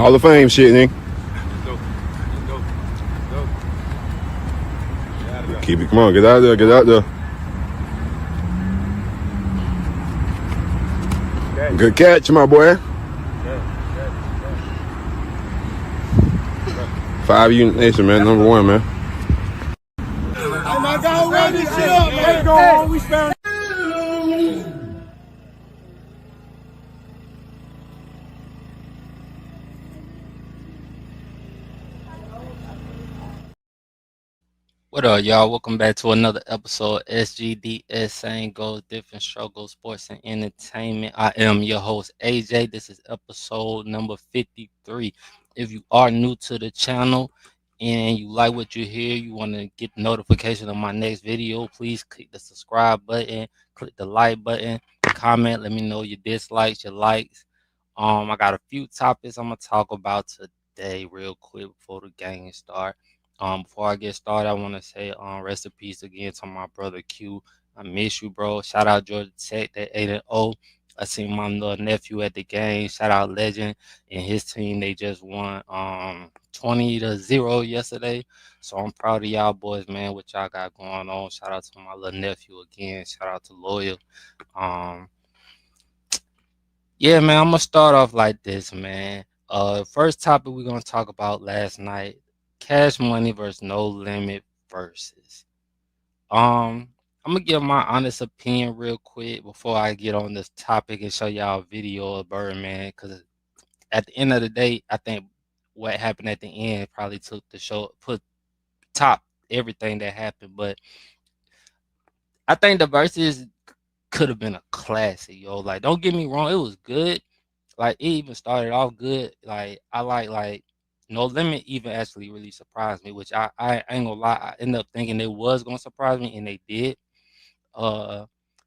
Hall of Fame shit, nigga. Keep it. Come on, get out there. Get out there. Good catch, my boy. 5U Nation, man. Number one, man. Hey, my dog, run this shit up, man. Let's go home. We spend. What up, y'all? Welcome back to another episode of SGDS, Same Goals, Different Struggles, Sports and Entertainment. I am your host, AJ. This is episode number 53. If you are new to the channel and you like what you hear, you want to get notification of my next video, please click the subscribe button, click the like button, comment, let me know your dislikes, your likes. I got a few topics I'm going to talk about today real quick before the game starts. Before I get started, I want to say rest in peace again to my brother Q. I miss you, bro. Shout out Georgia Tech, that 8-0. I seen my little nephew at the game. Shout out Legend and his team. They just won 20-0 yesterday. So I'm proud of y'all boys, man, what y'all got going on. Shout out to my little nephew again. Shout out to Loyal. Yeah, man, I'm gonna start off like this, man. First topic we're gonna talk about last night. Cash Money versus No Limit versus. I'm gonna give my honest opinion real quick before I get on this topic and show y'all a video of Birdman. Because at the end of the day, I think what happened at the end probably took the show, top everything that happened. But I think the verses could have been a classic, yo. Like, don't get me wrong, it was good. Like, it even started off good. Like, I like No Limit even actually really surprised me, which I ain't gonna lie, I ended up thinking they was gonna surprise me, and they did. Uh,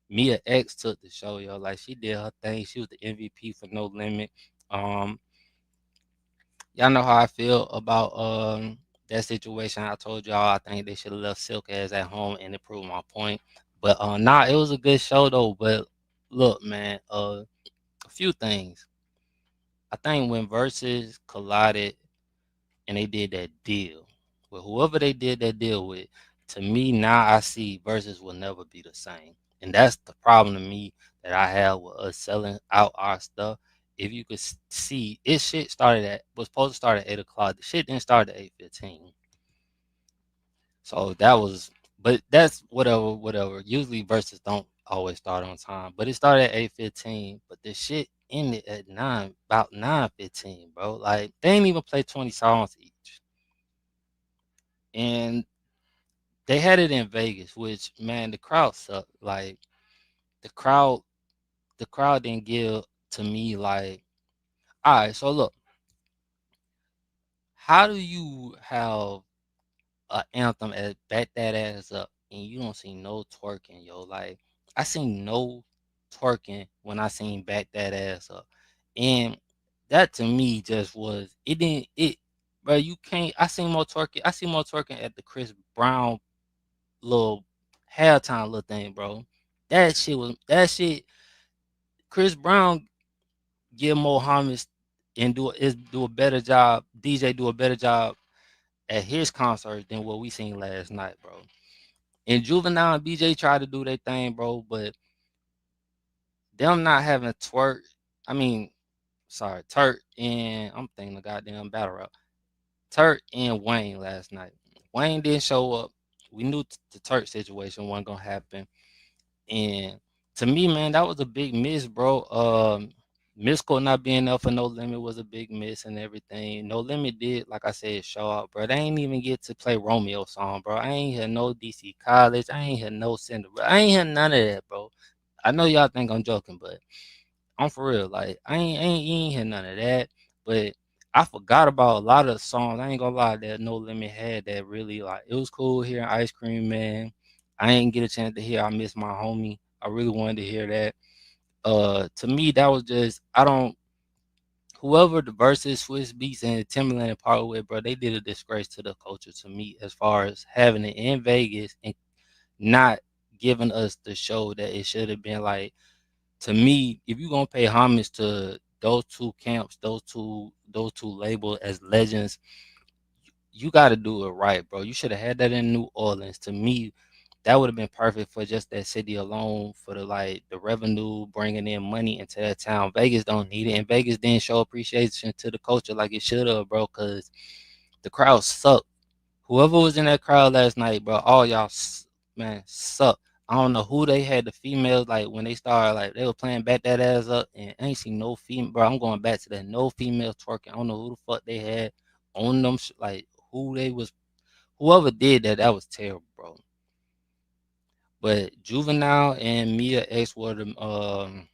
Mia X took the show, yo. Like, she did her thing. She was the MVP for No Limit. Um, y'all know how I feel about that situation. I told y'all I think they should have left Silk ass at home, and it proved my point. But nah, it was a good show though. But look, man, a few things. I think when Versus collided and they did that deal with whoever they did that deal with, to me now I see Versus will never be the same, and that's the problem to me that I have with us selling out our stuff. If you could see, it shit started at was supposed to start at 8 o'clock. The shit didn't start at 8:15. So that was, but that's whatever. Usually Versus don't always start on time, but it started at 8:15. But the shit ended at about 9:15, bro. Like, they ain't even play 20 songs each, and they had it in Vegas, which, man, the crowd sucked. Like, the crowd, the crowd didn't give to me like, all right. So look, how do you have a anthem as back that ass up and you don't see no twerking, yo? Like, I seen no twerking when I seen back that ass up. And that to me just was it didn't it bro, you can't I see more twerking at the Chris Brown little halftime little thing, bro. That shit Chris Brown give more homage and do a better job, DJ do a better job at his concert than what we seen last night, bro. And Juvenile and BJ tried to do their thing, bro, but them not having twerk, I mean, sorry, Turk and I'm thinking the goddamn battle rap. Turk and Wayne last night. Wayne didn't show up. We knew the Turk situation wasn't gonna happen. And to me, man, that was a big miss, bro. Mystical not being there for No Limit was a big miss and everything. No Limit did, like I said, show up, bro. They ain't even get to play Romeo song, bro. I ain't hear no DC College. I ain't hear no Cinderella. I ain't hear none of that, bro. I know y'all think I'm joking, but I'm for real. Like, you ain't hear none of that. But I forgot about a lot of the songs. I ain't gonna lie, that No Limit had that really, like, it was cool hearing Ice Cream Man. I ain't get a chance to hear I Miss My Homie. I really wanted to hear that. To me, that was just, I don't, whoever the verses Swiss Beats and Timberland part with, bro, they did a disgrace to the culture to me as far as having it in Vegas and not giving us the show that it should have been. Like, to me, if you're gonna pay homage to those two camps, those two labels as legends, you got to do it right, bro. You should have had that in New Orleans. To me, that would have been perfect for just that city alone, for the revenue, bringing in money into that town. Vegas don't need it, and Vegas didn't show appreciation to the culture like it should have, bro, because the crowd sucked. Whoever was in that crowd last night, bro, all y'all, man, suck. I don't know who they had, the females, like when they started, like they were playing back that ass up, and I ain't seen no female, bro. I'm going back to that, no female twerking. I don't know who the fuck they had on them, like who they was, whoever did that, that was terrible, bro. But Juvenile and Mia X were the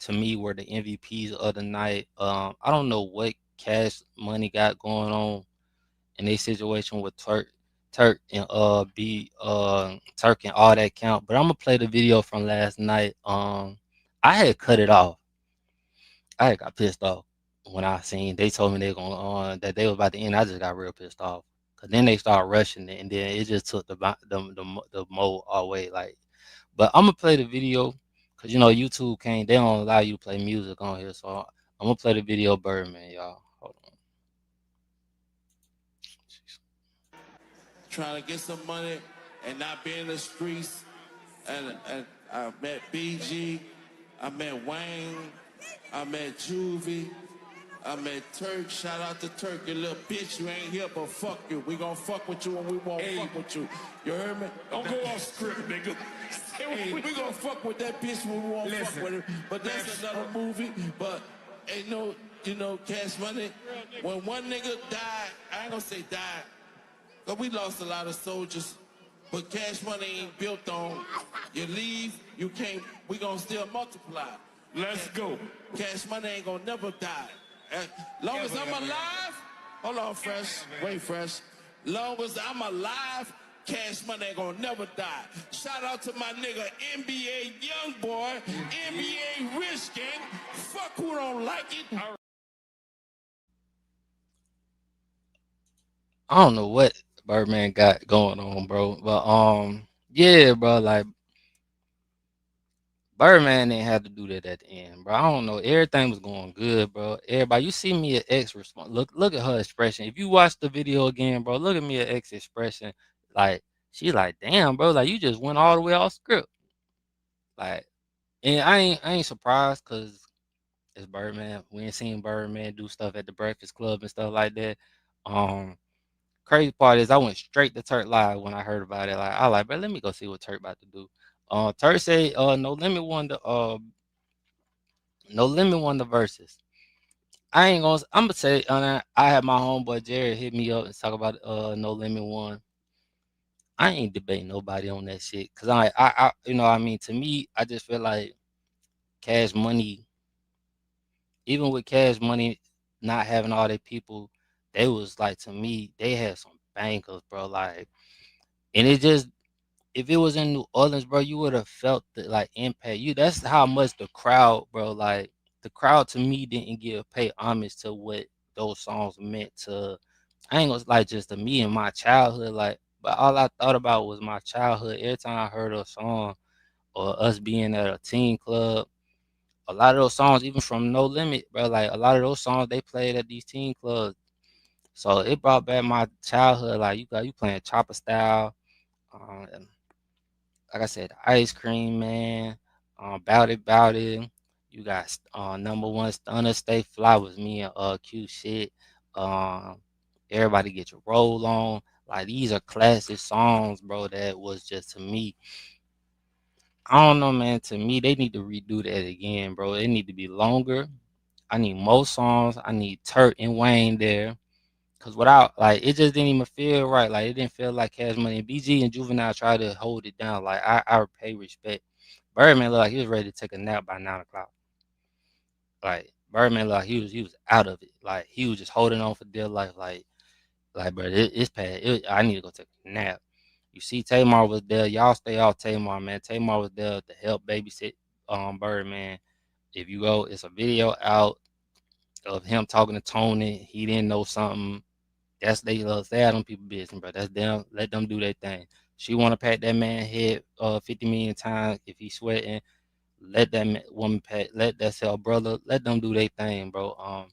to me were the MVPs of the night. I don't know what Cash Money got going on in a situation with Turk and B Turk and all that count. But I'm gonna play the video from last night. I had cut it off. I had got pissed off when I seen they told me they gonna that they was about to end. I just got real pissed off. Cause then they started rushing it, and then it just took the mode away. Like, but I'm gonna play the video, cause YouTube can't. They don't allow you to play music on here. So I'm gonna play the video, Birdman, y'all. Hold on. Trying to get some money and not be in the streets. And I met BG, I met Wayne, I met Juvie, I met Turk. Shout out to Turk, you little bitch. You ain't here, but fuck you. We gonna fuck with you and we won't fuck with you. You heard me? Don't go off script, nigga. Hey, we gonna fuck with that bitch when we won't fuck with her. But that's another movie. But ain't no, Cash Money. When one nigga died, I ain't gonna say died, cause we lost a lot of soldiers. But Cash Money ain't built on you leave, you can't, we gonna still multiply. Let's go. Cash Money ain't gonna never die. As long as I'm alive, hold on, Fresh, wait, Fresh. Long as I'm alive, Cash Money ain't gonna never die. Shout out to my nigga NBA Youngboy, NBA Rich Gang. Fuck who don't like it. I don't know what Birdman got going on, bro. But yeah, bro, like Birdman didn't have to do that at the end, bro. I don't know. Everything was going good, bro. Everybody, you see Mia X respond. Look at her expression. If you watch the video again, bro, look at Mia X expression. Like, she like, damn, bro, like you just went all the way off script. Like, and I ain't surprised, cause it's Birdman. We ain't seen Birdman do stuff at the Breakfast Club and stuff like that. Um, Crazy part is I went straight to Turk Live when I heard about it. Like, I like, bro, let me go see what Turk about to do. Turk say No Limit won the verses. I'm gonna say I had my homeboy Jared hit me up and talk about No Limit one. I ain't debating nobody on that shit, cause I what I mean, to me, I just feel like Cash Money, even with Cash Money not having all their people, they was like, to me, they had some bangers, bro. Like, and it just, if it was in New Orleans, bro, you would have felt the like impact. That's how much the crowd, bro. Like, the crowd to me didn't pay homage to what those songs meant to. I ain't gonna like just to me in my childhood, like, but all I thought about was my childhood. Every time I heard a song or us being at a teen club, a lot of those songs, even from No Limit, bro, like a lot of those songs they played at these teen clubs. So it brought back my childhood. Like, you playing Chopper Style. Um, like I said, Ice Cream Man, Bout It. You got number one Stunner, Stay Fly was me and Q Shit. Um, Everybody Get Your Roll On. Like, these are classic songs, bro. That was just, to me, I don't know, man. To me, they need to redo that again, bro. It need to be longer. I need more songs. I need Turk and Wayne there. Cause without, like, it just didn't even feel right. Like, it didn't feel like Cash Money. And BG and Juvenile tried to hold it down. Like, I pay respect. Birdman looked like he was ready to take a nap by 9 o'clock. Like, Birdman looked like he was out of it. Like, he was just holding on for dear life. Like, bro, it's past. I need to go take a nap. You see, Tamar was there. Y'all stay off Tamar, man. Tamar was there to help babysit Birdman. If you go, it's a video out of him talking to Tony. He didn't know something. That's they love sad on people business, bro. That's them. Let them do their thing. She want to pat that man head 50 million times if he's sweating. Let that woman pay, let that sell brother, let them do their thing, bro.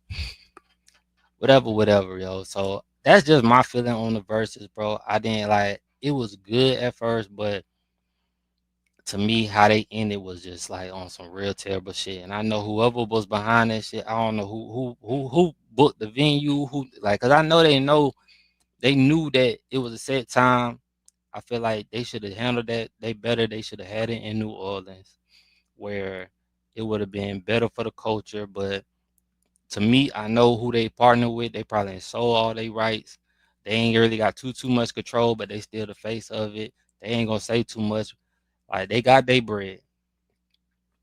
Whatever, yo. So that's just my feeling on the verses, bro. I didn't like it was good at first, but to me, how they ended was just like on some real terrible shit. And I know whoever was behind that shit, I don't know who booked the venue, who like, cause I know they knew that it was a set time. I feel like they should have handled that. They should have had it in New Orleans, where it would have been better for the culture. But to me, I know who they partner with. They probably ain't sold all their rights. They ain't really got too much control, but they still the face of it. They ain't gonna say too much. Like they got their bread.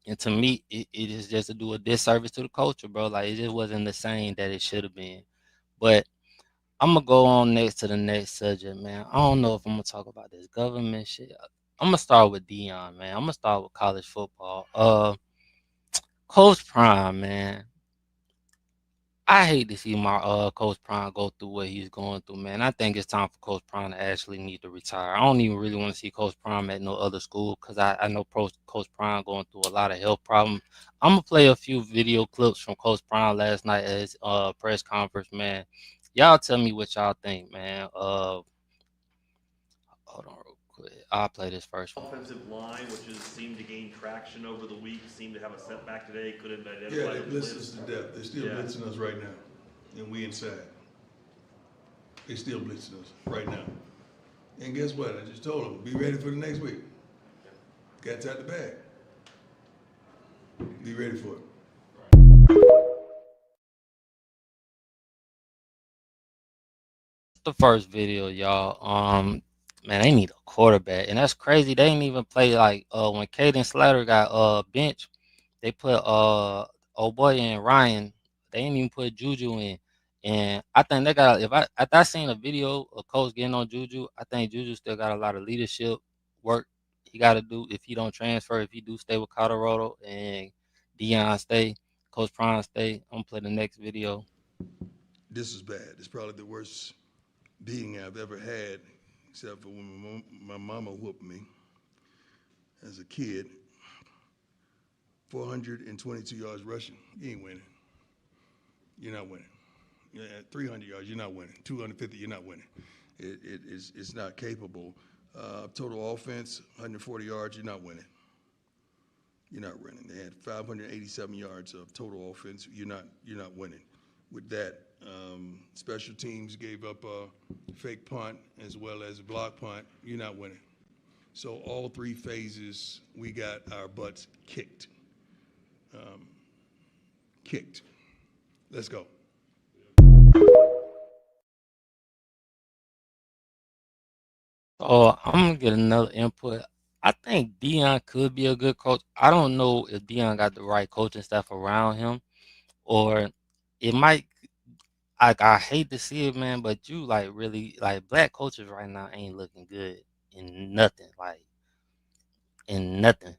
And to me, it is just to do a disservice to the culture, bro. Like it just wasn't the same that it should have been. But I'm gonna go on next to the next subject, man. I don't know if I'm gonna talk about this government shit. I'm gonna start with Deion, man. I'm gonna start with college football. Coach Prime, man. I hate to see my Coach Prime go through what he's going through, man. I think it's time for Coach Prime to actually need to retire. I don't even really want to see Coach Prime at no other school because I know Coach Prime going through a lot of health problems. I'm gonna play a few video clips from Coach Prime last night at his press conference, man. Y'all tell me what y'all think, man. Hold on real quick. I'll play this first one. Offensive line, which has seemed to gain traction over the week, seemed to have a setback today. Couldn't identify Yeah, they the blitz blitz. us to death. They're still blitzing us right now, and we inside. They still blitzing us right now. And guess what? I just told them, be ready for the next week. Cat's out the bag. Be ready for it. The first video, y'all. Man, they need a quarterback, and that's crazy. They didn't even play like when Caden Slater got bench. They put old boy in Ryan. They didn't even put Juju in, and I think they got. If I seen a video of coach getting on Juju, I think Juju still got a lot of leadership work he got to do if he don't transfer. If he do stay with Colorado and Deion stay, Coach Prime stay. I'm gonna play the next video. This is bad. It's probably the worst beating I've ever had, except for when my mama whooped me as a kid. 422 yards rushing. You ain't winning. You're not winning. At 300 yards, you're not winning. 250, you're not winning. It's not capable. Total offense, 140 yards, you're not winning. You're not winning. They had 587 yards of total offense. You're not winning. With that, special teams gave up a fake punt as well as a block punt. You're not winning. So all three phases, we got our butts kicked. Kicked. Let's go. Oh, I'm gonna get another input. I think Deion could be a good coach. I don't know if Deion got the right coaching staff around him, or it might. I hate to see it, man, but you like really like black coaches right now ain't looking good in nothing, like in nothing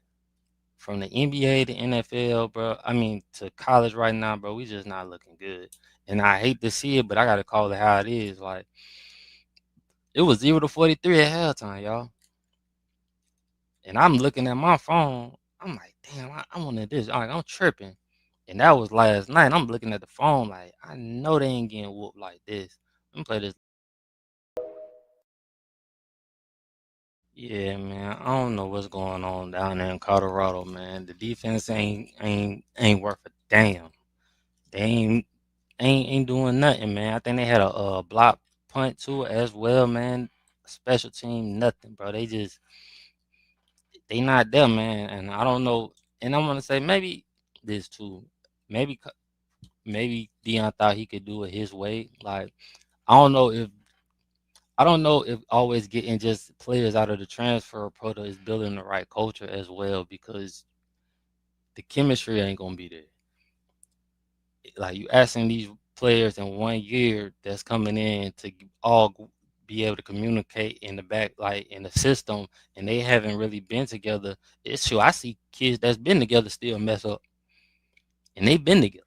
from the NBA to NFL, bro. I mean to college right now, bro. We just not looking good, and I hate to see it, but I gotta call it how it is. Like it was 0-43 at halftime, y'all. And I'm looking at my phone. I'm like, damn, I wanted this. Like, I'm tripping. And that was last night. I'm looking at the phone like, I know they ain't getting whooped like this. Let me play this. Yeah, man. I don't know what's going on down there in Colorado, man. The defense ain't worth a damn. They ain't doing nothing, man. I think they had a block punt too as well, man. Special team, nothing, bro. They not there, man. And I don't know. And I'm gonna say maybe this too. Maybe maybe Dion thought he could do it his way. Like I don't know if I don't know if always getting just players out of the transfer portal is building the right culture as well because the chemistry ain't gonna be there. Like you asking these players in 1 year that's coming in to be able to communicate in the back, like in the system, and they haven't really been together. It's true. I see kids that's been together still mess up, and they've been together.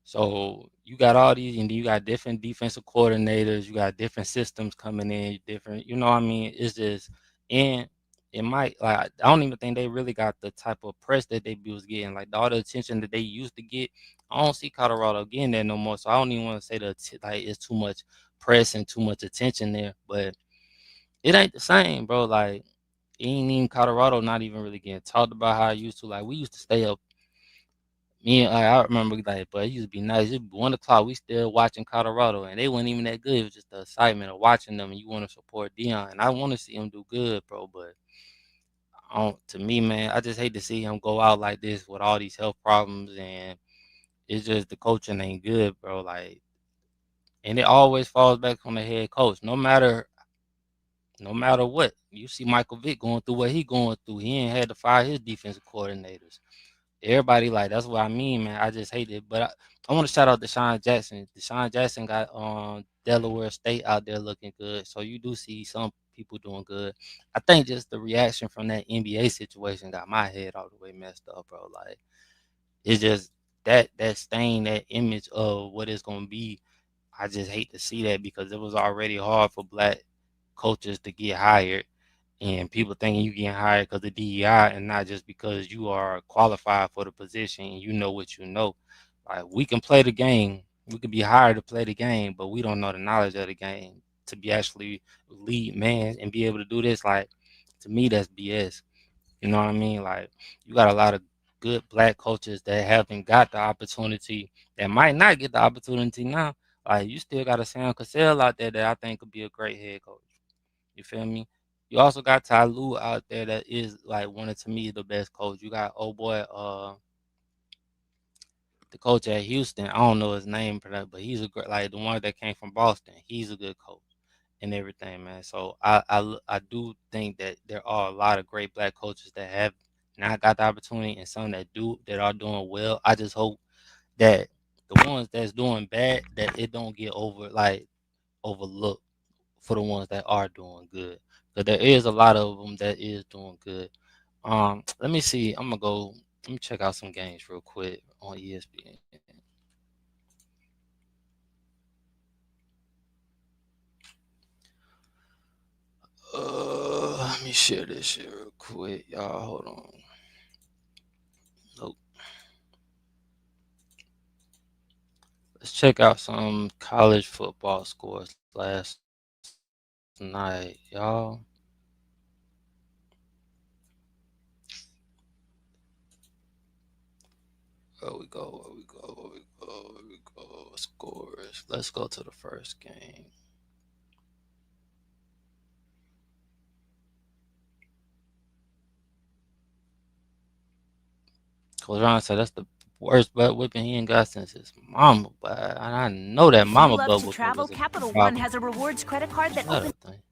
So you got all these, and you got different defensive coordinators. You got different systems coming in, different. You know what I mean? It's just and it might like I don't even think they really got the type of press that they was getting. Like all the attention that they used to get, I don't see Colorado getting that no more. So I don't even want to say like it's too much press and too much attention there. But it ain't the same, bro. Like ain't even Colorado not even really getting talked about how I used to. Like we used to stay up. Me and I remember like, but it used to be nice. It'd be 1 o'clock. We still watching Colorado, and they weren't even that good. It was just the excitement of watching them, and you want to support Deion, and I want to see him do good, bro. But to me, man, I just hate to see him go out like this with all these health problems, and it's just the coaching ain't good, bro. Like, and it always falls back on the head coach, no matter what. You see Michael Vick going through what he going through. He ain't had to fire his defensive coordinators. Everybody like that's what I mean, man. I just hate it. But I want to shout out Deshaun Jackson. Deshaun Jackson got Delaware State out there looking good. So you do see some people doing good. I think just the reaction from that NBA situation got my head all the way messed up, bro. Like it's just that stain, that image of what it's gonna be. I just hate to see that because it was already hard for black coaches to get hired and people thinking you getting hired because of DEI and not just because you are qualified for the position and you know what you know. Like we can play the game, we could be hired to play the game, but we don't know the knowledge of the game to be actually lead man and be able to do this. Like to me, that's BS. You know what I mean? Like you got a lot of good black coaches that haven't got the opportunity, that might not get the opportunity now. Like you still got a Sam Cassell out there that I think could be a great head coach. You feel me? You also got Ty Lue out there that is like one of to me the best coach. You got oh boy, the coach at Houston. I don't know his name for that, but he's a great like the one that came from Boston. He's a good coach and everything, man. So I do think that there are a lot of great black coaches that have not got the opportunity and some that are doing well. I just hope that the ones that's doing bad that it don't get overlooked for the ones that are doing good. Because there is a lot of them that is doing good. Let me see. I'm gonna go. Let me check out some games real quick on ESPN. Let me share this shit real quick, y'all. Hold on. Nope. Let's check out some college football scores last night, y'all. Where we go? Where we go? Where we go? Where we go? Scores. Let's go to the first game. Coach Ron said that's the worst butt whipping he ain't got since his mama. But I know that If you mama love butt to whipping travel, was a Capital One problem. has a rewards credit card that Shut opens. up, thing.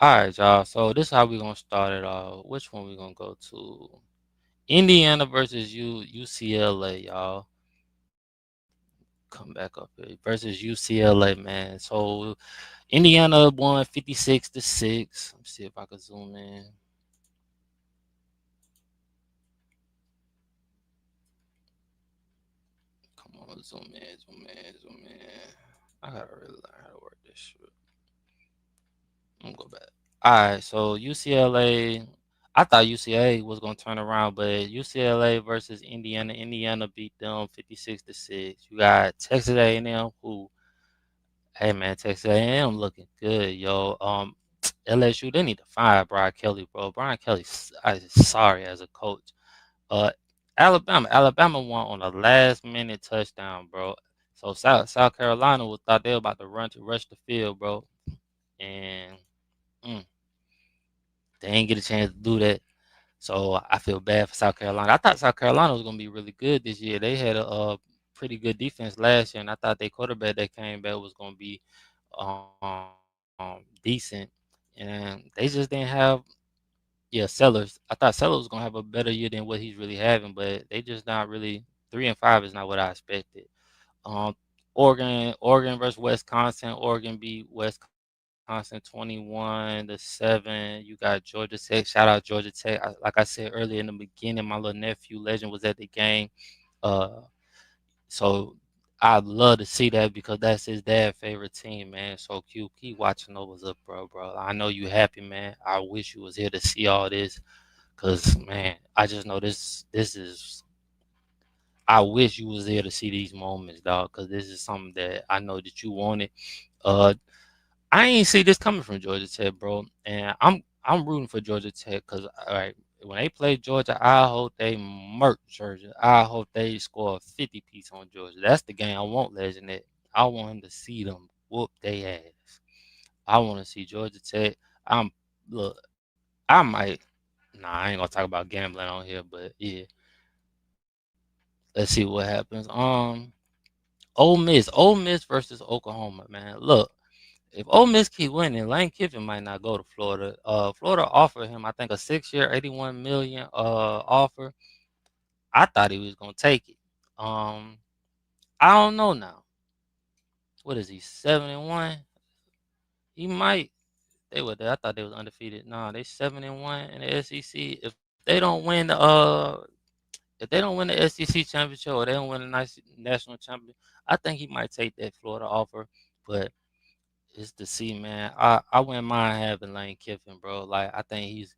All right, y'all. So this is how we gonna start it off. Which one we gonna go to? Indiana versus UCLA, y'all. Come back up here versus UCLA, man. So Indiana won 56-6. Let me see if I can zoom in. Come on, zoom in, zoom in, zoom in. I gotta really learn how to work this shit. I'm gonna go back. All right, so UCLA. I thought UCLA was gonna turn around, but UCLA versus Indiana. Indiana beat them 56-6. You got Texas A&M, who, hey man, Texas A&M looking good, yo. LSU they need to fire Brian Kelly, bro. Brian Kelly, is sorry as a coach. Uh, Alabama won on a last minute touchdown, bro. So South Carolina thought they were about to rush the field, bro, and mm, they ain't get a chance to do that. So I feel bad for South Carolina. I thought South Carolina was gonna be really good this year. They had a pretty good defense last year, and I thought their quarterback that came back was gonna be decent. And they just didn't have Sellers. I thought Sellers was gonna have a better year than what he's really having, but they just not really 3-5 is not what I expected. Um, Oregon versus Wisconsin. Oregon beat Wisconsin 21-7. You got Georgia Tech. Shout out Georgia Tech. Like I said earlier in the beginning, my little nephew Legend was at the game. Uh, so I'd love to see that because that's his dad's favorite team, man. So Q, keep watching over up, bro. I know you happy, man. I wish you was here to see all this, cause man, I just know this is. I wish you was there to see these moments, dog, cause this is something that I know that you wanted. Uh, I ain't see this coming from Georgia Tech, bro, and I'm rooting for Georgia Tech, cause all right, when they play Georgia, I hope they murk Georgia. I hope they score a 50 piece on Georgia. That's the game I want, Legend. At. I want him to see them whoop their ass. I want to see Georgia Tech. I'm look. I might. Nah, I ain't gonna talk about gambling on here, but yeah, let's see what happens. Ole Miss versus Oklahoma, man. Look, if Ole Miss keep winning, Lane Kiffin might not go to Florida. Florida offered him, I think, a 6 year, 81 million offer. I thought he was gonna take it. Um, I don't know now. What is he? 7-1. He might. They were there. I thought they was undefeated. Nah, they 7-1 in the SEC. If they don't win the SEC championship or they don't win the nice national championship, I think he might take that Florida offer. But it's to see, man. I wouldn't mind having Lane Kiffin, bro. Like I think he's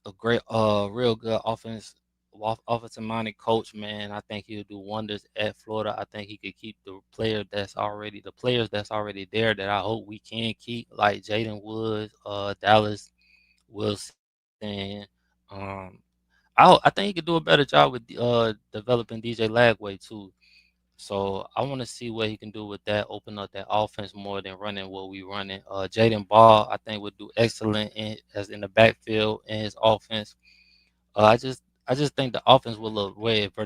a great, real good offensive minded coach, man. I think he'll do wonders at Florida. I think he could keep the players that's already there that I hope we can keep, like Jaden Woods, Dallas Wilson. Um, I think he could do a better job with developing DJ Lagway too. So I want to see what he can do with that. Open up that offense more than running what we running. Jaden Ball, I think, would do excellent as in the backfield in his offense. I just think the offense will look way for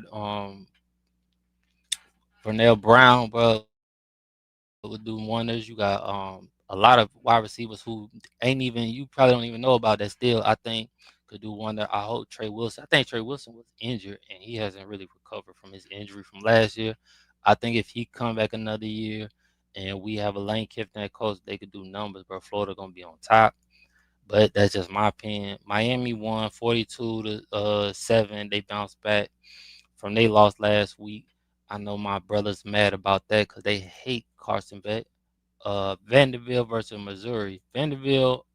Vernell Brown, bro, would do wonders. You got a lot of wide receivers who ain't even you probably don't even know about that still. I think could do wonder. I hope Trey Wilson. I think Trey Wilson was injured and he hasn't really recovered from his injury from last year. I think if he come back another year and we have a Lane Kiffin at coach, they could do numbers, bro. Florida gonna be on top. But that's just my opinion. Miami won 42 to 7. They bounced back from they lost last week. I know my brother's mad about that because they hate Carson Beck. Vanderbilt versus Missouri. Vanderbilt.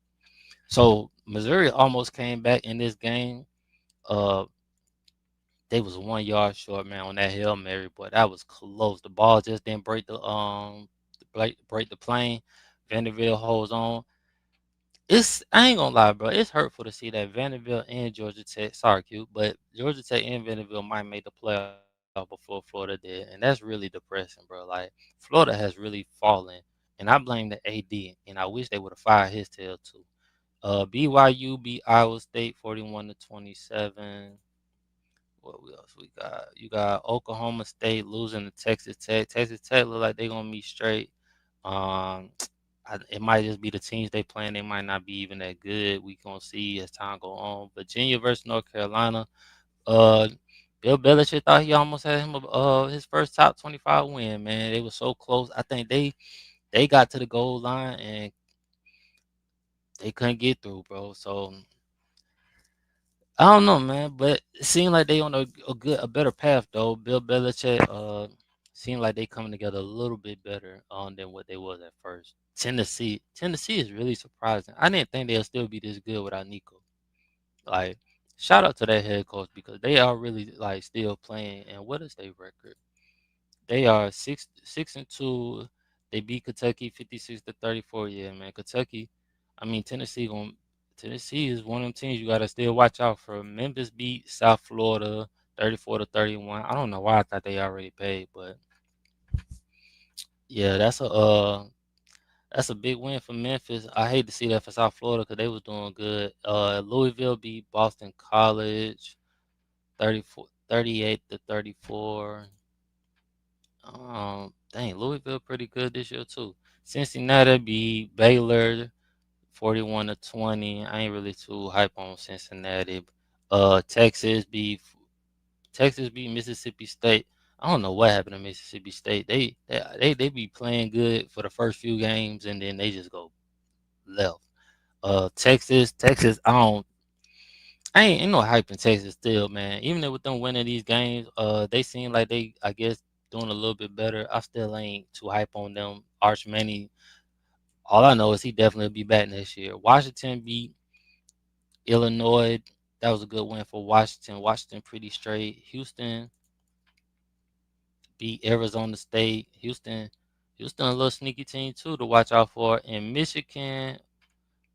So Missouri almost came back in this game. Uh, they was 1 yard short, man, on that Hail Mary, but that was close. The ball just didn't break the plane. Vanderbilt holds on. I ain't gonna lie, bro. It's hurtful to see that Vanderbilt and Georgia Tech. Sorry, Q, but Georgia Tech and Vanderbilt might make the playoff before Florida did, and that's really depressing, bro. Like Florida has really fallen, and I blame the AD, and I wish they would have fired his tail too. BYU beat Iowa State 41-27. What else we got? You got Oklahoma State losing to Texas Tech. Texas Tech look like they're gonna be straight. Um, it might just be the teams they playing. They might not be even that good. We gonna see as time go on. Virginia versus North Carolina. Uh, Bill Belichick thought he almost had him his first top 25 win. Man, they were so close. I think they got to the goal line and they couldn't get through, bro. So I don't know, man, but it seemed like they on a better path though. Bill Belichick seemed like they coming together a little bit better than what they was at first. Tennessee is really surprising. I didn't think they'll still be this good without Nico. Like shout out to that head coach because they are really like still playing. And what is their record? They are 6-2. They beat Kentucky 56-34. Yeah, man. Tennessee is one of them teams you gotta still watch out for. Memphis beat South Florida 34-31. I don't know why I thought they already paid, but yeah, that's a big win for Memphis. I hate to see that for South Florida because they was doing good. Louisville beat Boston College 38-34. Dang, Louisville pretty good this year too. Cincinnati beat Baylor 41-20. I ain't really too hype on Cincinnati. Uh, Texas beat Texas beat Mississippi State. I don't know what happened to Mississippi State. They be playing good for the first few games and then they just go left. Texas. I ain't no hype in Texas still, man. Even with them winning these games, they seem like I guess doing a little bit better. I still ain't too hype on them. Arch Manning, all I know is he definitely will be back next year. Washington beat Illinois. That was a good win for Washington. Washington pretty straight. Houston beat Arizona State. Houston a little sneaky team too to watch out for. And Michigan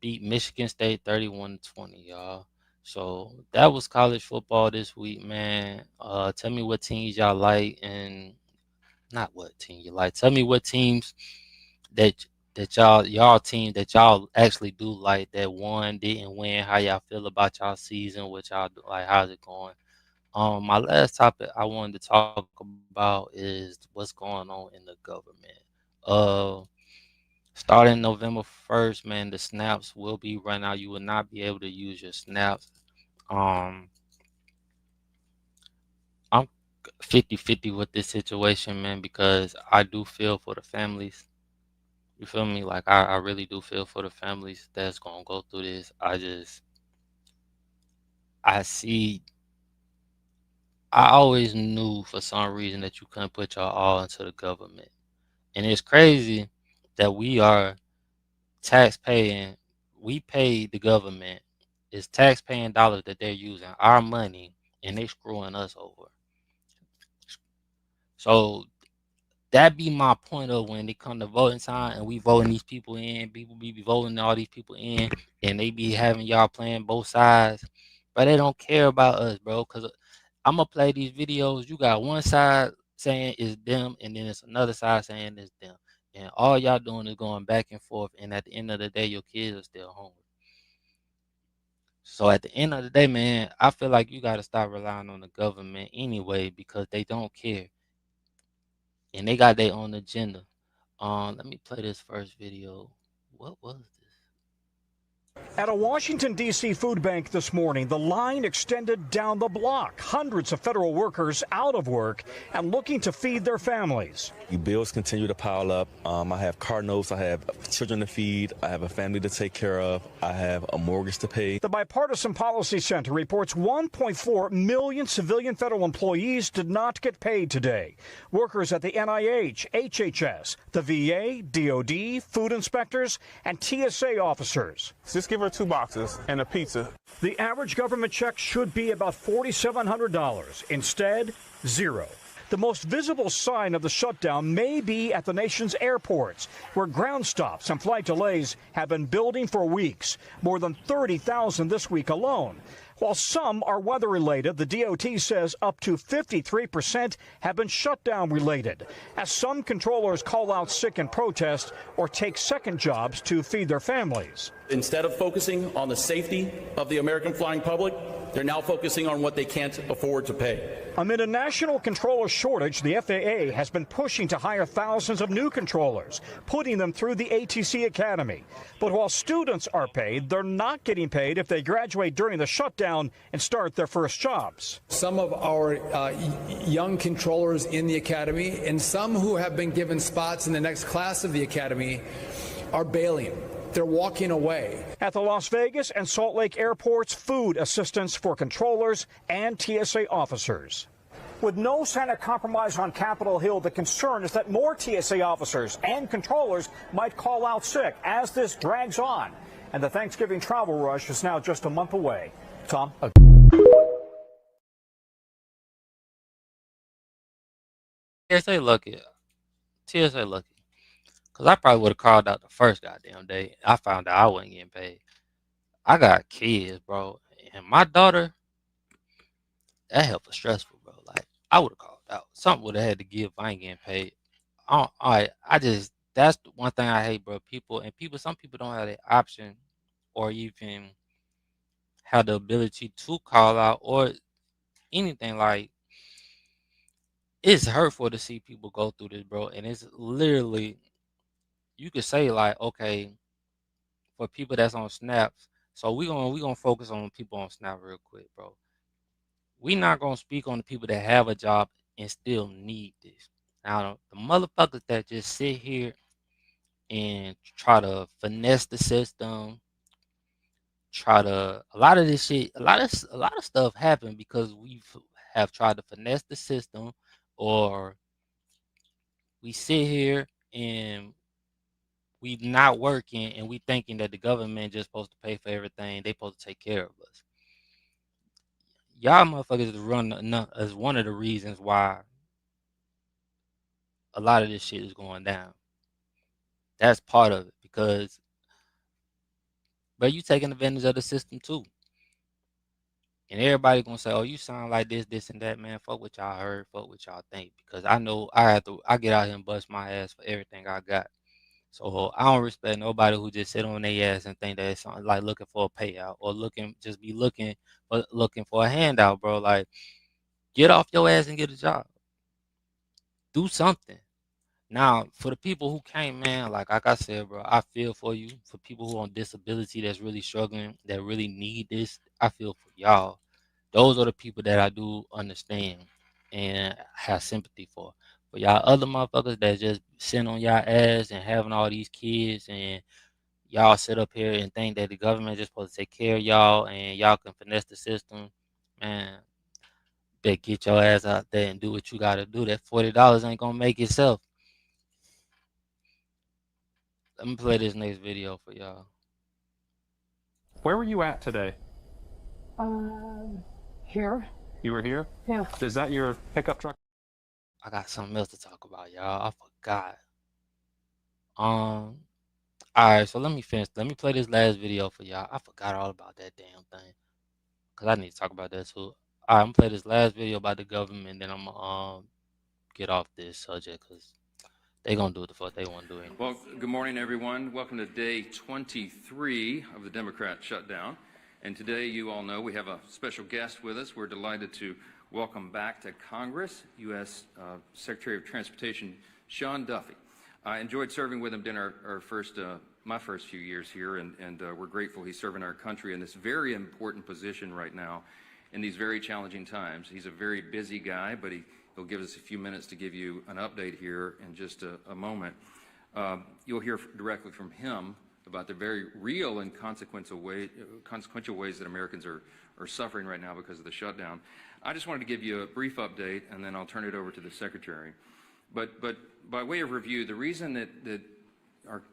beat Michigan State 31-20, y'all. So that was college football this week, man. Tell me what teams y'all like, and not what team you like. Tell me what teams that y'all team that y'all actually do like that won, didn't win. How y'all feel about y'all season? What y'all do, like? How's it going? My last topic I wanted to talk about is what's going on in the government. Uh, Starting November 1st, man, the snaps will be run out. You will not be able to use your snaps. Um, I'm 50-50 with this situation, man, because I do feel for the families. You feel me? Like I really do feel for the families that's gonna go through this. I see I always knew for some reason that you couldn't put your all into the government. And it's crazy that we are tax paying, we pay the government. It's tax paying dollars that they're using our money and they screwing us over. So that be my point of when it come to voting time and we voting these people in, people be voting all these people in, and they be having y'all playing both sides, but they don't care about us, bro. Cause I'm gonna play these videos. You got one side saying it's them, and then it's another side saying it's them, and all y'all doing is going back and forth. And at the end of the day, your kids are still hungry. So at the end of the day, man, I feel like you gotta stop relying on the government anyway because they don't care and they got their own agenda. Let me play this first video. What was this? At a Washington, D.C. food bank this morning, the line extended down the block. Hundreds of federal workers out of work and looking to feed their families. Bills continue to pile up. I have car notes. I have children to feed. I have a family to take care of. I have a mortgage to pay. The Bipartisan Policy Center reports 1.4 million civilian federal employees did not get paid today. Workers at the NIH, HHS, the VA, DOD, food inspectors, and TSA officers. Just give her 2 boxes and a pizza. The average government check should be about $4,700. Instead, zero. The most visible sign of the shutdown may be at the nation's airports, where ground stops and flight delays have been building for weeks, more than 30,000 this week alone. While some are weather-related, the DOT says up to 53% have been shutdown-related, as some controllers call out sick in protest or take second jobs to feed their families. Instead of focusing on the safety of the American flying public, they're now focusing on what they can't afford to pay. Amid a national controller shortage, the FAA has been pushing to hire thousands of new controllers, putting them through the ATC Academy. But while students are paid, they're not getting paid if they graduate during the shutdown and start their first jobs. Some of our young controllers in the Academy and some who have been given spots in the next class of the Academy are bailing. They're walking away. At the Las Vegas and Salt Lake airports, food assistance for controllers and TSA officers. With no sign of compromise on Capitol Hill, the concern is that more TSA officers and controllers might call out sick as this drags on. And the Thanksgiving travel rush is now just a month away. Tom? TSA lucky. TSA lucky. Because I probably would have called out the first goddamn day. I found out I wasn't getting paid. I got kids, bro. And my daughter, that help was stressful, bro. Like, I would have called out. Something would have had to give if I ain't getting paid. That's the one thing I hate, bro. Some people don't have the option or even have the ability to call out or anything. Like, it's hurtful to see people go through this, bro. And it's literally, you could say like, okay, for people that's on snaps. So we gonna focus on people on snap real quick, bro. We not gonna speak on the people that have a job and still need this. Now the motherfuckers that just sit here and try to finesse the system, a lot of this shit, a lot of stuff happened because we have tried to finesse the system or We sit here and we not working and we thinking that the government just supposed to pay for everything. They supposed to take care of us. Y'all motherfuckers is one of the reasons why a lot of this shit is going down. That's part of it because, but you taking advantage of the system too. And everybody gonna say, "Oh, you sound like this, this, and that, man." Fuck what y'all heard. Fuck what y'all think. Because I know I get out here and bust my ass for everything I got. So I don't respect nobody who just sit on their ass and think that it's something like looking for a payout or looking for a handout, bro. Like, get off your ass and get a job. Do something. Now, for the people who can't, man, like I said, bro, I feel for you. For people who on disability that's really struggling, that really need this, I feel for y'all. Those are the people that I do understand and have sympathy for. But y'all other motherfuckers that just sitting on y'all ass and having all these kids and y'all sit up here and think that the government just supposed to take care of y'all and y'all can finesse the system, man, better get your ass out there and do what you gotta do. That $40 ain't gonna make itself. Let me play this next video for y'all. Where were you at today? Here. You were here? Yeah. Is that your pickup truck? I got something else to talk about, y'all. I forgot. All right, so let me finish. Let me play this last video for y'all. I forgot all about that damn thing. Cause I need to talk about that too. All right, I'm gonna play this last video about the government, then I'm gonna get off this subject because they gonna do what the fuck they want to do anyway. Well, good morning, everyone. Welcome to day 23 of the Democrat shutdown. And today, you all know we have a special guest with us. We're delighted to welcome back to Congress U.S. Secretary of Transportation Sean Duffy. I enjoyed serving with him during my first few years here, and we're grateful he's serving our country in this very important position right now in these very challenging times. He's a very busy guy, but he'll give us a few minutes to give you an update here in just a moment. You'll hear directly from him about the very real and consequential ways that Americans are suffering right now because of the shutdown. I just wanted to give you a brief update, and then I'll turn it over to the Secretary. But by way of review, the reason that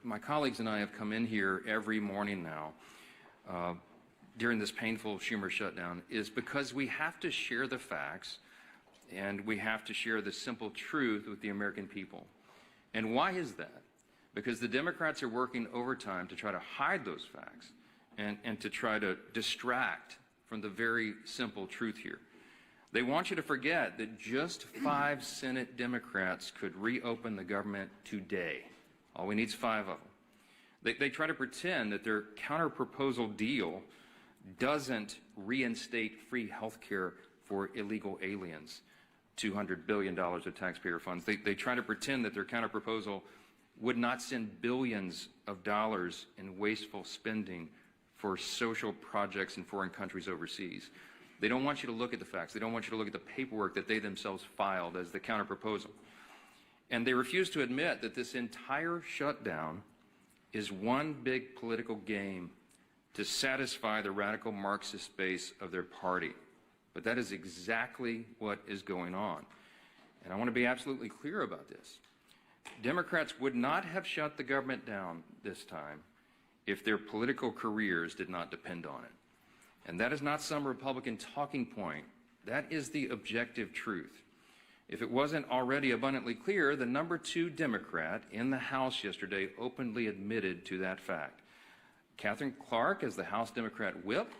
my colleagues and I have come in here every morning now during this painful Schumer shutdown is because we have to share the facts and we have to share the simple truth with the American people. And why is that? Because the Democrats are working overtime to try to hide those facts and to try to distract from the very simple truth here. They want you to forget that just 5 Senate Democrats could reopen the government today. All we need is 5 of them. They try to pretend that their counter-proposal deal doesn't reinstate free health care for illegal aliens, $200 billion of taxpayer funds. They try to pretend that their counter-proposal would not send billions of dollars in wasteful spending for social projects in foreign countries overseas. They don't want you to look at the facts. They don't want you to look at the paperwork that they themselves filed as the counter-proposal. And they refuse to admit that this entire shutdown is one big political game to satisfy the radical Marxist base of their party. But that is exactly what is going on. And I want to be absolutely clear about this. Democrats would not have shut the government down this time if their political careers did not depend on it. And that is not some Republican talking point. That is the objective truth. If it wasn't already abundantly clear, the number 2 Democrat in the House yesterday openly admitted to that fact. Catherine Clark is the House Democrat whip.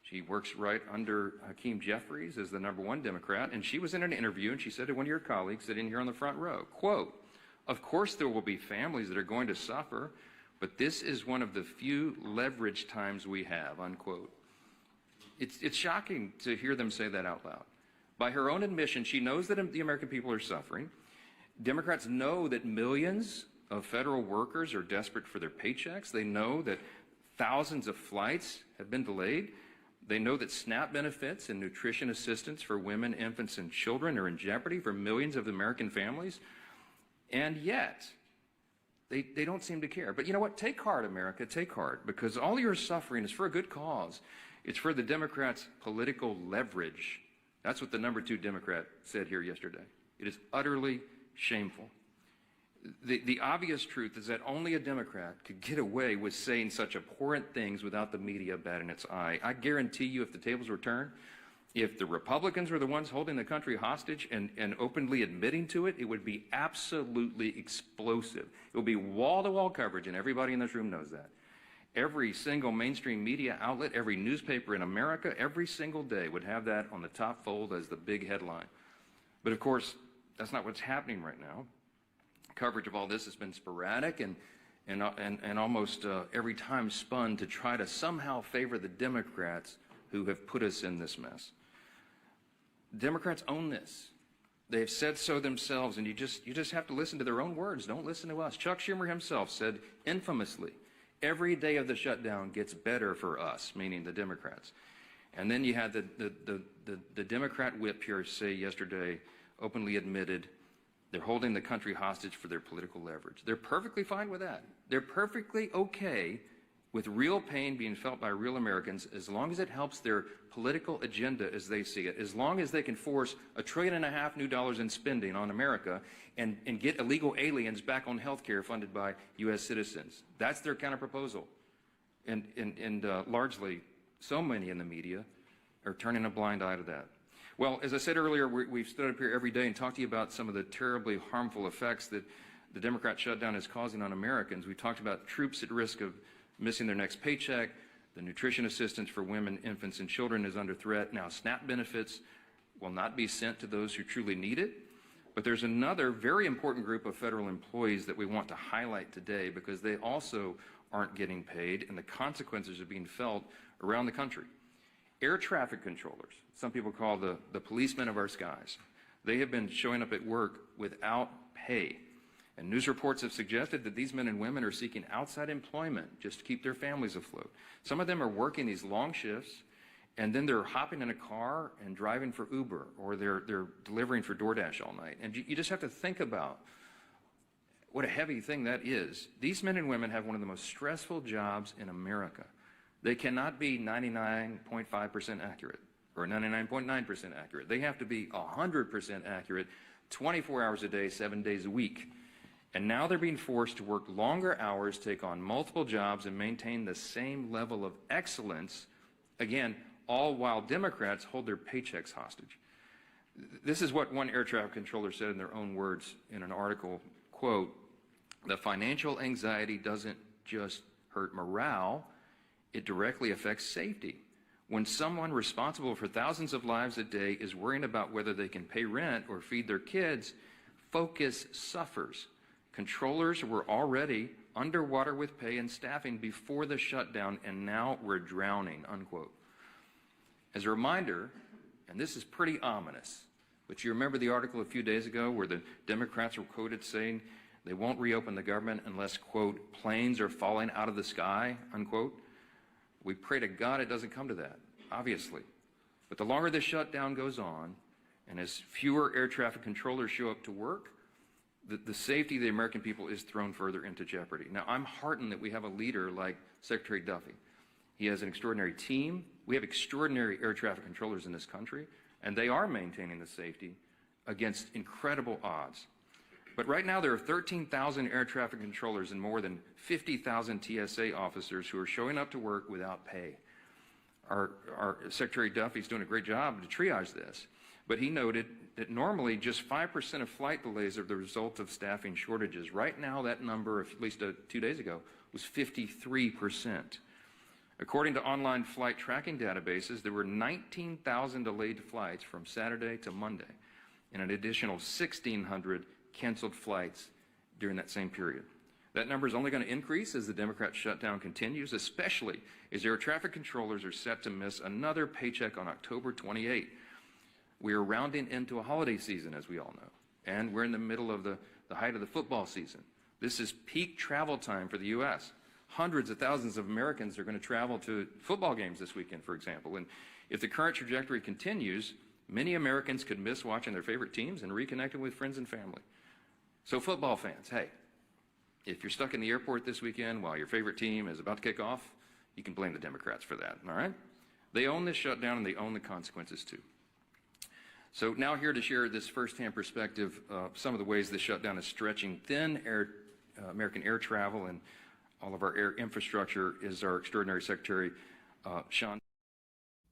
She works right under Hakeem Jeffries as the number 1 Democrat, and she was in an interview and she said to one of your colleagues sitting here on the front row, quote, "Of course there will be families that are going to suffer, but this is one of the few leverage times we have," unquote. It's shocking to hear them say that out loud. By her own admission, she knows that the American people are suffering. Democrats know that millions of federal workers are desperate for their paychecks. They know that thousands of flights have been delayed. They know that SNAP benefits and nutrition assistance for women, infants, and children are in jeopardy for millions of American families. And yet, they don't seem to care. But you know what? Take heart, America. Take heart. Because all your suffering is for a good cause. It's for the Democrats' political leverage. That's what the number 2 Democrat said here yesterday. It is utterly shameful. The obvious truth is that only a Democrat could get away with saying such abhorrent things without the media batting its eye. I guarantee you, if the tables were turned, if the Republicans were the ones holding the country hostage and openly admitting to it, it would be absolutely explosive. It would be wall-to-wall coverage, and everybody in this room knows that. Every single mainstream media outlet, every newspaper in America, every single day would have that on the top fold as the big headline. But of course, that's not what's happening right now. Coverage of all this has been sporadic and almost every time spun to try to somehow favor the Democrats who have put us in this mess. Democrats own this. They've said so themselves, and you just have to listen to their own words. Don't listen to us. Chuck Schumer himself said infamously, every day of the shutdown gets better for us, meaning the Democrats. And then you had the Democrat whip here say yesterday, openly admitted, they're holding the country hostage for their political leverage. They're perfectly fine with that. They're perfectly okay with real pain being felt by real Americans as long as it helps their political agenda as they see it, as long as they can force $1.5 trillion new dollars in spending on America and get illegal aliens back on health care funded by U.S. citizens. That's their counterproposal. And largely, so many in the media are turning a blind eye to that. Well, as I said earlier, we've stood up here every day and talked to you about some of the terribly harmful effects that the Democrat shutdown is causing on Americans. We talked about troops at risk of missing their next paycheck. The nutrition assistance for women, infants, and children is under threat. Now, SNAP benefits will not be sent to those who truly need it. But there's another very important group of federal employees that we want to highlight today because they also aren't getting paid, and the consequences are being felt around the country. Air traffic controllers, some people call the policemen of our skies, they have been showing up at work without pay. And news reports have suggested that these men and women are seeking outside employment just to keep their families afloat. Some of them are working these long shifts, and then they're hopping in a car and driving for Uber, or they're delivering for DoorDash all night. And you just have to think about what a heavy thing that is. These men and women have one of the most stressful jobs in America. They cannot be 99.5% accurate or 99.9% accurate. They have to be 100% accurate 24 hours a day, 7 days a week. And now they're being forced to work longer hours, take on multiple jobs, and maintain the same level of excellence, again, all while Democrats hold their paychecks hostage. This is what one air traffic controller said in their own words in an article, quote, "The financial anxiety doesn't just hurt morale, it directly affects safety. When someone responsible for thousands of lives a day is worrying about whether they can pay rent or feed their kids, focus suffers. Controllers were already underwater with pay and staffing before the shutdown, and now we're drowning," unquote. As a reminder, and this is pretty ominous, but you remember the article a few days ago where the Democrats were quoted saying they won't reopen the government unless, quote, planes are falling out of the sky, unquote. We pray to God it doesn't come to that, obviously. But the longer this shutdown goes on, and as fewer air traffic controllers show up to work, the safety of the American people is thrown further into jeopardy. Now, I'm heartened that we have a leader like Secretary Duffy. He has an extraordinary team. We have extraordinary air traffic controllers in this country, and they are maintaining the safety against incredible odds. But right now, there are 13,000 air traffic controllers and more than 50,000 TSA officers who are showing up to work without pay. Our Secretary Duffy's doing a great job to triage this, but he noted that normally just 5% of flight delays are the result of staffing shortages. Right now, that number, at least 2 days ago, was 53%. According to online flight tracking databases, there were 19,000 delayed flights from Saturday to Monday, and an additional 1,600 canceled flights during that same period. That number is only going to increase as the Democrat shutdown continues, especially as air traffic controllers are set to miss another paycheck on October 28. We are rounding into a holiday season, as we all know, and we're in the middle of the height of the football season. This is peak travel time for the U.S. Hundreds of thousands of Americans are going to travel to football games this weekend, for example. And if the current trajectory continues, many Americans could miss watching their favorite teams and reconnecting with friends and family. So football fans, hey, if you're stuck in the airport this weekend while your favorite team is about to kick off, you can blame the Democrats for that, all right? They own this shutdown and they own the consequences too. So now here to share this firsthand perspective, some of the ways the shutdown is stretching thin American air travel and all of our air infrastructure is our extraordinary secretary, Sean.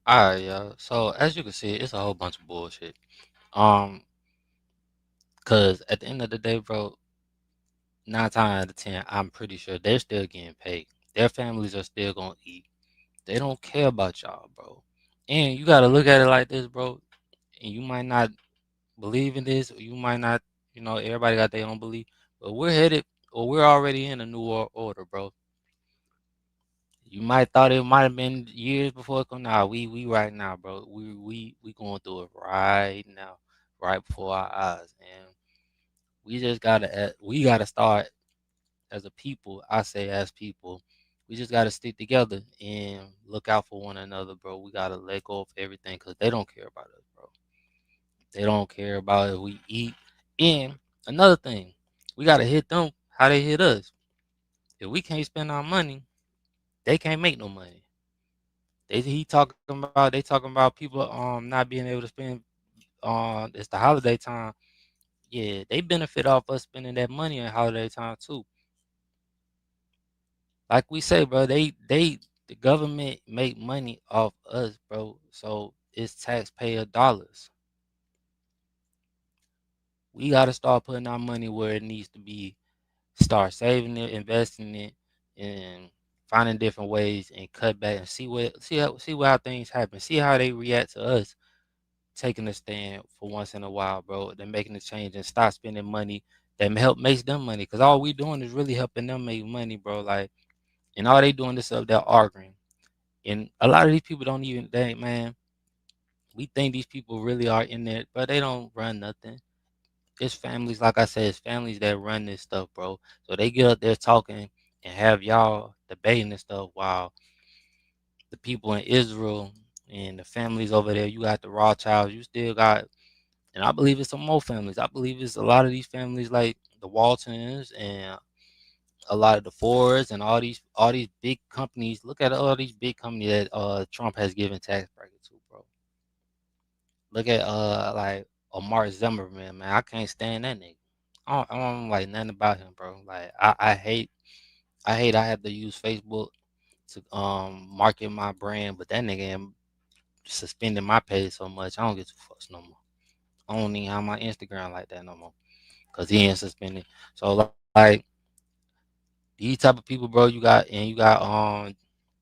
Alright, yeah. So as you can see, it's a whole bunch of bullshit. Um, cause at the end of the day, bro, 9 times out of 10, I'm pretty sure they're still getting paid. Their families are still gonna eat. They don't care about y'all, bro. And you gotta look at it like this, bro. And you might not believe in this, or you might not, everybody got their own belief, but we're headed, or we're already in a new world order, bro. You might thought it might have been years before it come. Nah, we right now, bro. We going through it right now, right before our eyes, and we gotta start as a people. I say as people, we just gotta stick together and look out for one another, bro. We gotta let go of everything because they don't care about us, bro. They don't care about if we eat. And another thing, we gotta hit them how they hit us. If we can't spend our money, they can't make no money. They talking about people not being able to spend it's the holiday time. Yeah, they benefit off us spending that money at holiday time too. Like we say, bro, the government make money off us, bro. So it's taxpayer dollars. We gotta start putting our money where it needs to be. Start saving it, investing it, and finding different ways and cut back and see how things happen. See how they react to us taking a stand for once in a while, bro. They're making a change and stop spending money that makes them money. Cause all we doing is really helping them make money, bro. Like, and all they doing is up there arguing. And a lot of these people don't even think, man. We think these people really are in there, but they don't run nothing. It's families, like I said, it's families that run this stuff, bro. So they get up there talking and have y'all debating and stuff while the people in Israel and the families over there, you got the Rothschilds, you still got, and I believe it's some more families. I believe it's a lot of these families like the Waltons and a lot of the Fords and all these big companies. Look at all these big companies that Trump has given tax brackets to, bro. Look at like Mark Zimmerman, man. I can't stand that nigga. I don't like nothing about him, bro. Like I hate I have to use Facebook to market my brand, but that nigga am suspending my page so much. I don't get two fucks no more. I don't even have my Instagram like that no more because he ain't suspended. So like these type of people, bro, you got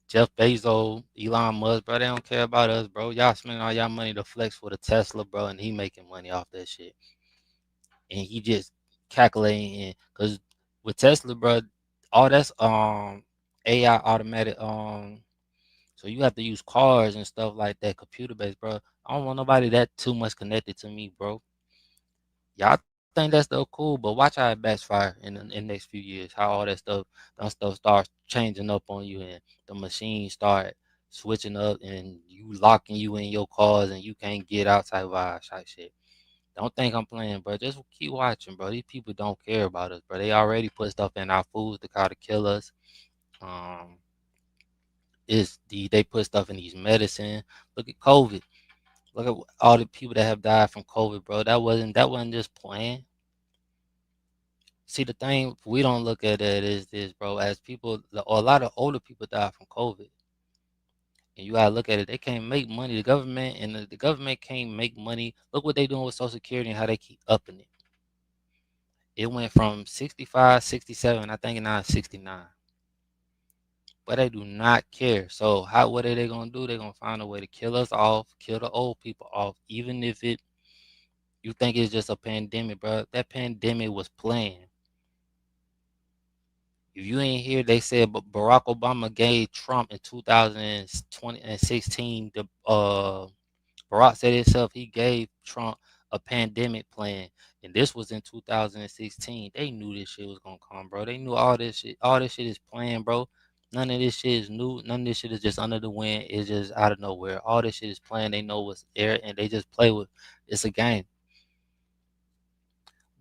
Jeff Bezos, Elon Musk, bro. They don't care about us, bro. Y'all spending all y'all money to flex for the Tesla, bro, and he making money off that shit. And he just calculating because with Tesla, bro, all that's AI automatic so you have to use cars and stuff like that, computer based, bro. I don't want nobody that too much connected to me, bro. Y'all think that stuff cool, but watch how it backfire in the next few years. How all that stuff starts changing up on you, and the machines start switching up, and you locking you in your cars, and you can't get outside vibes type shit. Don't think I'm playing, bro. Just keep watching, bro. These people don't care about us, bro. They already put stuff in our foods to try to kill us. Um, they put stuff in these medicine. Look at COVID. Look at all the people that have died from COVID, bro. That wasn't just planned. See, the thing we don't look at it is this, bro. As people, a lot of older people die from COVID, and you gotta look at it. They can't make money. The government and the government can't make money. Look what they doing with Social Security and how they keep upping it. It went from 65, 67, I think now it's 69. But they do not care. So what are they gonna do? They're gonna find a way to kill us off, kill the old people off, even if you think it's just a pandemic, bro. That pandemic was planned. If you ain't here, they said but Barack Obama gave Trump in 2016 the Barack said himself he gave Trump a pandemic plan, and this was in 2016. They knew this shit was gonna come, bro. They knew all this shit. All this shit is planned, bro. None of this shit is new. None of this shit is just under the wind. It's just out of nowhere. All this shit is planned. They know what's there, and they just play with. It's a game.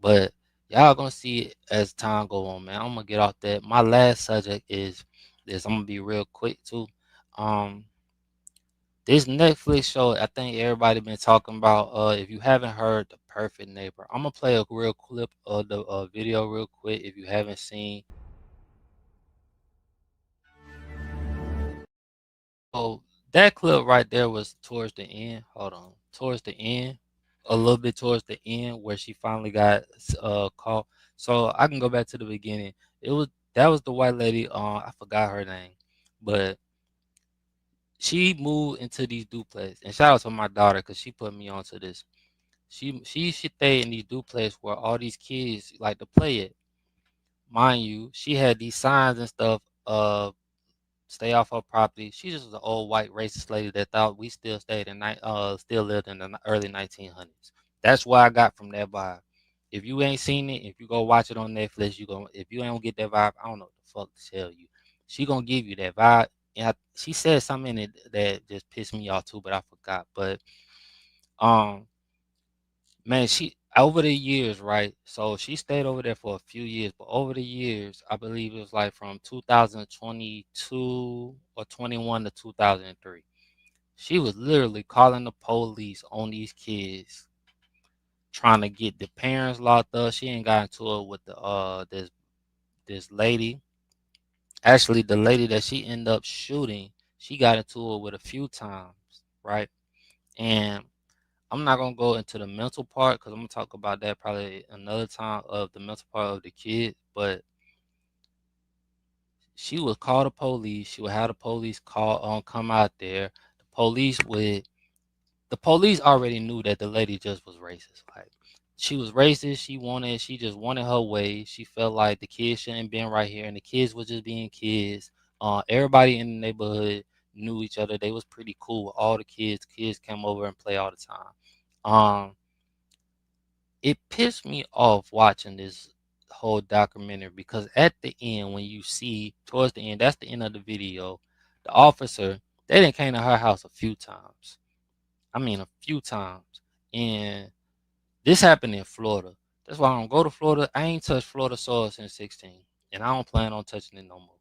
But y'all gonna see it as time go on, man. I'm gonna get off that. My last subject is this. I'm gonna be real quick too. Um, This Netflix show, I think everybody been talking about. If you haven't heard, The Perfect Neighbor, I'm gonna play a real clip of the video real quick. If you haven't seen, oh, that clip right there was towards the end. Hold on, towards the end, a little bit towards the end where she finally got caught. So I can go back to the beginning. It was that was the white lady. I forgot her name, but she moved into these duplex. And shout out to my daughter because she put me onto this. She should stay in these duplex where all these kids like to play it. Mind you, she had these signs and stuff. Stay off her property. She just was an old white racist lady that thought we still stayed in still lived in the early 1900s. That's what I got from that vibe. If you ain't seen it, if you go watch it on Netflix, you go. If you don't get that vibe, I don't know what the fuck to tell you. She gonna give you that vibe. And she said something in it that just pissed me off too, but I forgot. But um, man, she over the years, right? So she stayed over there for a few years, but over the years, I believe it was like from 2022 or 21 to 2003. She was literally calling the police on these kids, trying to get the parents locked up. She ain't got into it with the this lady. Actually, the lady that she ended up shooting, she got into it with a few times, right? And I'm not gonna go into the mental part because I'm gonna talk about that probably another time of the mental part of the kid. But she would call the police. She would have the police call come out there. The police already knew that the lady just was racist. Like she was racist. She just wanted her way. She felt like the kids shouldn't been right here, and the kids were just being kids. Everybody in the neighborhood knew each other. They was pretty cool with all the kids. Kids came over and play all the time. It pissed me off watching this whole documentary because at the end, when you see towards the end, that's the end of the video, the officer, they didn't came to her house a few times. I mean, a few times. And this happened in Florida. That's why I don't go to Florida. I ain't touched Florida soil since 16. And I don't plan on touching it no more.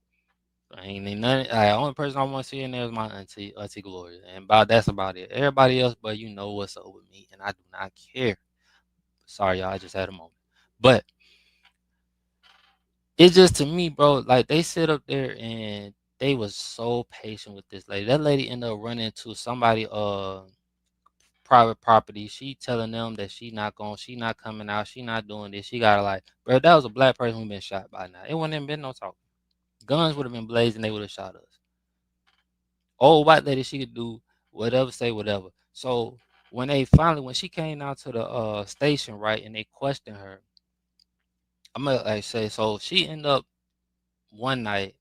I ain't nothing. The only person I want to see in there is my auntie Gloria. And that's about it. Everybody else, but you know what's up with me. And I do not care. Sorry, y'all. I just had a moment. But it's just to me, bro, like they sit up there and they was so patient with this lady. That lady ended up running into somebody private property. She telling them that she not coming out, she not doing this. She got like, bro, that was a black person who been shot by now. It wouldn't have been no talk. Guns would have been blazing, they would have shot us. Old white lady, she could do whatever, say whatever. So when she came out to the station, right, and they questioned her, I'm gonna like say so she ended up one night.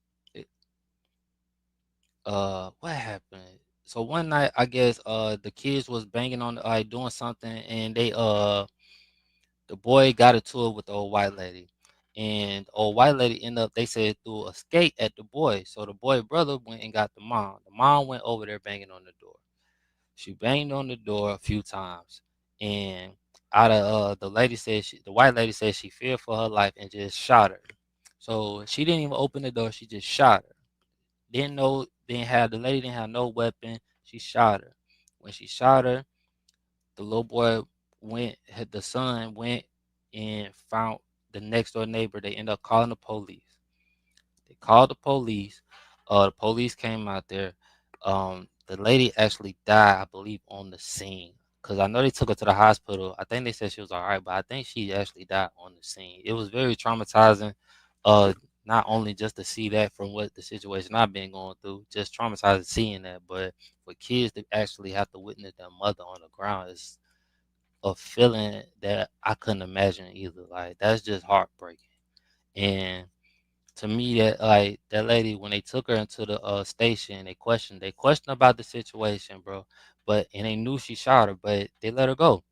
What happened? So one night, I guess the kids was banging on like doing something, and the boy got into it with the old white lady, and the old white lady ended up they said threw a skate at the boy. So the boy brother went and got the mom. The mom went over there banging on the door. She banged on the door a few times, and out of the white lady said she feared for her life and just shot her. So she didn't even open the door. She just shot her. The lady didn't have no weapon. She shot her. When she shot her, the little boy the son went and found the next door neighbor. They ended up calling the police. They called the police. The police came out there. The lady actually died, I believe, on the scene. Cause I know they took her to the hospital. I think they said she was all right, but I think she actually died on the scene. It was very traumatizing. Not only just to see that from what the situation I've been going through, just traumatizing seeing that, but for kids to actually have to witness their mother on the ground is a feeling that I couldn't imagine either. Like that's just heartbreaking. And to me, that lady when they took her into the station, they questioned about the situation, bro. And they knew she shot her, but they let her go.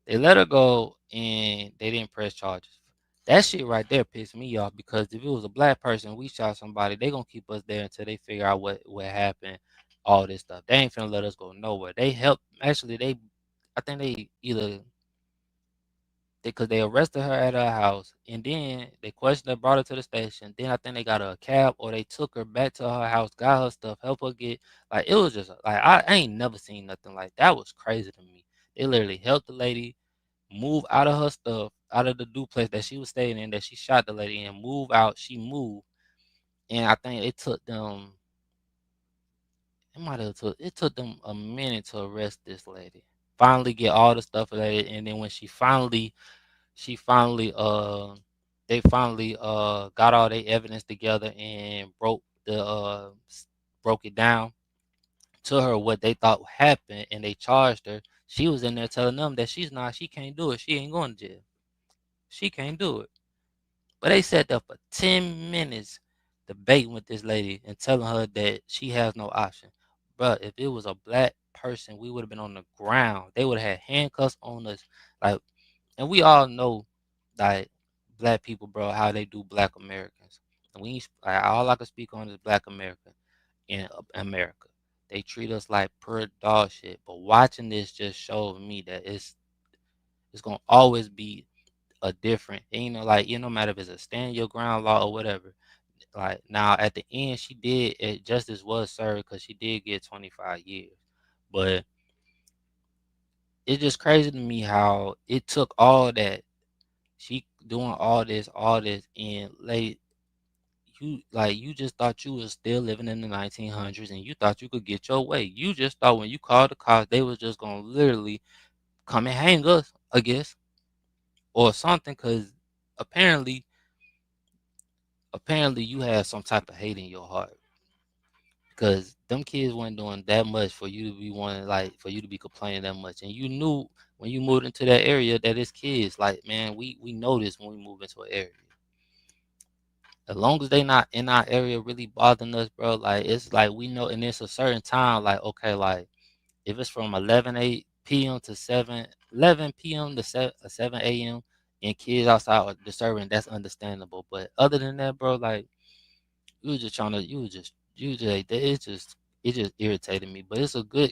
They let her go, and they didn't press charges. That shit right there pissed me off because if it was a black person, we shot somebody, they gonna keep us there until they figure out what happened, all this stuff. They ain't finna let us go nowhere. They helped. Actually, I think they either because they arrested her at her house, and then they questioned her, brought her to the station. Then I think they got her a cab, or they took her back to her house, got her stuff, helped her get like it was just like I ain't never seen nothing like that. Was crazy to me. They literally helped the lady move out of her stuff, out of the duplex that she was staying in, that she shot the lady in, move out. She moved, and I think it took them. It took them a minute to arrest this lady. Finally get all the stuff of that, and then when she finally they finally got all their evidence together and broke it down to her what they thought happened, and they charged her. She was in there telling them that she can't do it, she ain't going to jail, she can't do it. But they sat there for 10 minutes debating with this lady and telling her that she has no option. But if it was a black person, we would have been on the ground. They would have had handcuffs on us. Like, and we all know, like, black people, bro, how they do black Americans. And all I can speak on is black America in America. They treat us like pure dog shit. But watching this just showed me that it's gonna always be a different, and, like, no matter if it's a stand your ground law or whatever. Like, now at the end, justice was served because she did get 25 years. But it's just crazy to me how it took all that, she doing all this, and like you just thought you was still living in the 1900s, and you thought you could get your way. You just thought when you called the cops, they was just gonna literally come and hang us, I guess, or something, because apparently you have some type of hate in your heart, because them kids weren't doing that much for you to be wanting, like, for you to be complaining that much. And you knew when you moved into that area that it's kids. Like, man, we know this when we move into an area. As long as they not in our area really bothering us, bro, like, it's like we know, and it's a certain time, like, okay, like, if it's from 11 p.m. to 11 p.m. to 7 a.m. and kids outside are disturbing, that's understandable. But other than that, bro, like, you was just trying to, it just irritated me. But it's a good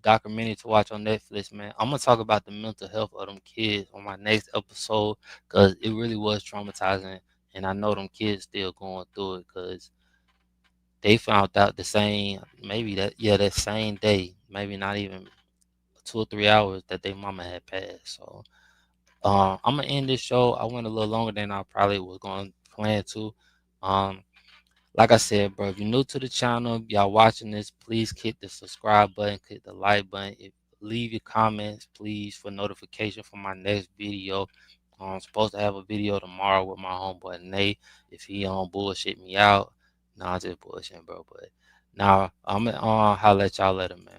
documentary to watch on Netflix, man. I'm gonna talk about the mental health of them kids on my next episode, because it really was traumatizing, and I know them kids still going through it, because they found out that same day, maybe not even 2 or 3 hours, that their mama had passed. So I'm gonna end this show. I went a little longer than I probably was going to plan to. Like I said, bro, if you're new to the channel, y'all watching this, please click the subscribe button, click the like button. Leave your comments, please, for notification for my next video. I'm supposed to have a video tomorrow with my homeboy Nate. If he don't bullshit me out, nah, I'm just bullshitting, bro. But now I'm gonna holler at y'all later, man.